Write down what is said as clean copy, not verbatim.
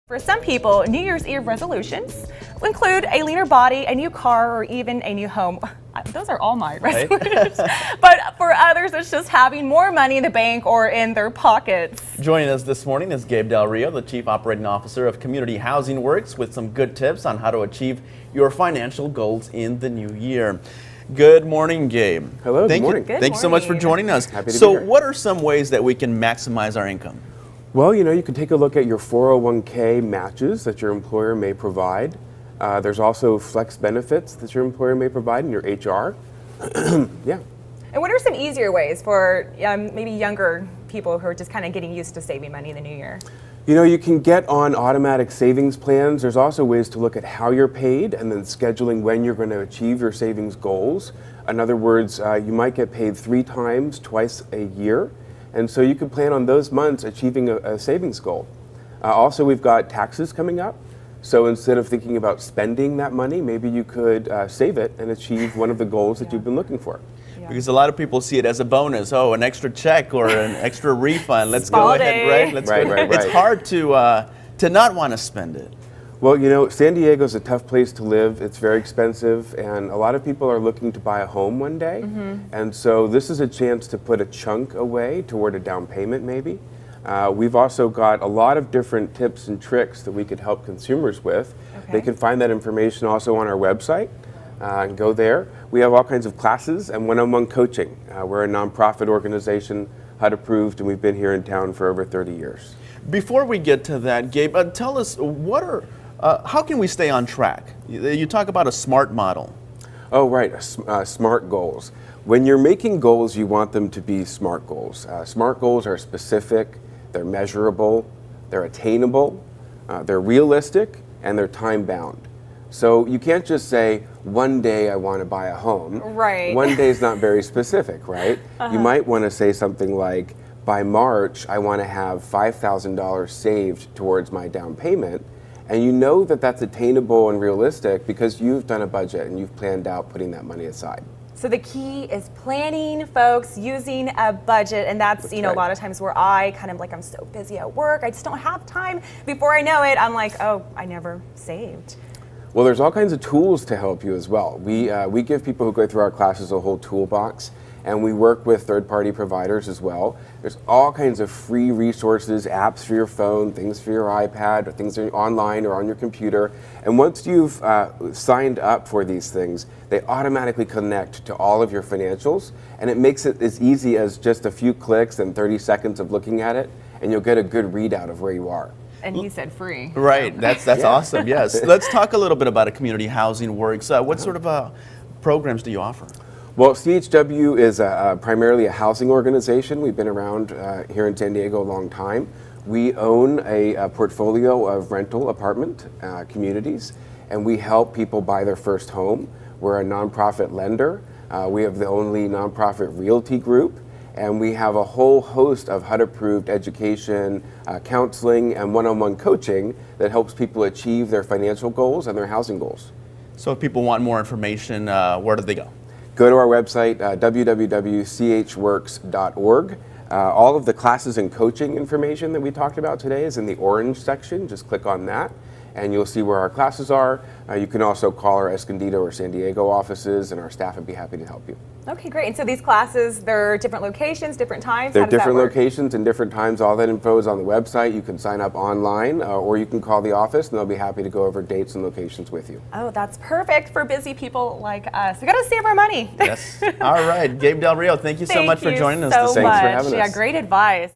For some people, New Year's Eve resolutions will include a leaner body, a new car, or even a new home. Those are all my resolutions. But for others, it's just having more money in the bank or in their pockets. Joining us this morning is Gabe Del Rio, the Chief Operating Officer of Community Housing Works, with some good tips on how to achieve your financial goals in the new year. Good morning, Gabe. Hello, good morning. Thank you so much for joining us. Happy to be So here. what are some ways that we can maximize our income? Well, you can take a look at your 401k matches that your employer may provide. There's also flex benefits that your employer may provide in your HR. Yeah. And what are some easier ways for maybe younger people who are just kind of getting used to saving money in the new year? You can get on automatic savings plans. There's also ways to look at how you're paid and then scheduling when you're going to achieve your savings goals. In other words, you might get paid 3 times, twice a year. And so you can plan on those months achieving a savings goal. Also, we've got taxes coming up. So instead of thinking about spending that money, maybe you could save it and achieve one of the goals that you've been looking for. Because a lot of people see it as a bonus. Oh, an extra check or an extra refund. Let's go ahead, right? Let's go. Right. It's hard to not want to spend it. Well, San Diego's a tough place to live. It's very expensive, and a lot of people are looking to buy a home one day. And so this is a chance to put a chunk away toward a down payment, maybe. We've also got a lot of different tips and tricks that we could help consumers with. Okay. They can find that information also on our website and go there. We have all kinds of classes and one-on-one coaching. We're a nonprofit organization, HUD approved, and we've been here in town for over 30 years. Before we get to that, Gabe, tell us how can we stay on track? You talk about a SMART model. Oh, right, SMART goals. When you're making goals, you want them to be SMART goals. SMART goals are specific, they're measurable, they're attainable, they're realistic, and they're time-bound. So you can't just say, one day I want to buy a home. Right. One day is not very specific, right? You might want to say something like, by March, I want to have $5,000 saved towards my down payment. And you know that that's attainable and realistic because you've done a budget and you've planned out putting that money aside. So the key is planning, folks, using a budget, and that's Right. a lot of times where I'm so busy at work, I just don't have time. Before I know it, I'm like, oh, I never saved. Well, there's all kinds of tools to help you as well. We give people who go through our classes a whole toolbox, and we work with third-party providers as well. There's all kinds of free resources, apps for your phone, things for your iPad, or things online or on your computer. And once you've signed up for these things, they automatically connect to all of your financials, and it makes it as easy as just a few clicks and 30 seconds of looking at it, and you'll get a good readout of where you are. And he said free. Right, that's awesome, yes. Let's talk a little bit about a Community Housing Works. What sort of programs do you offer? Well, CHW is primarily a housing organization. We've been around here in San Diego a long time. We own a portfolio of rental apartment communities, and we help people buy their first home. We're a nonprofit lender. We have the only nonprofit realty group, and we have a whole host of HUD-approved education, counseling, and one-on-one coaching that helps people achieve their financial goals and their housing goals. So if people want more information, where do they go? Go to our website, www.chworks.org. All of the classes and coaching information that we talked about today is in the orange section. Just click on that, and you'll see where our classes are. You can also call our Escondido or San Diego offices, and our staff would be happy to help you. Okay, great. And so these classes, they're different locations, different times? They're How does that different work? locations and different times. All that info is on the website. You can sign up online, or you can call the office, and they'll be happy to go over dates and locations with you. Oh, that's perfect for busy people like us. We got to save our money. Yes. All right, Gabe Del Rio, thank you so much for joining us so this Thanks much. for having us. Yeah, great advice.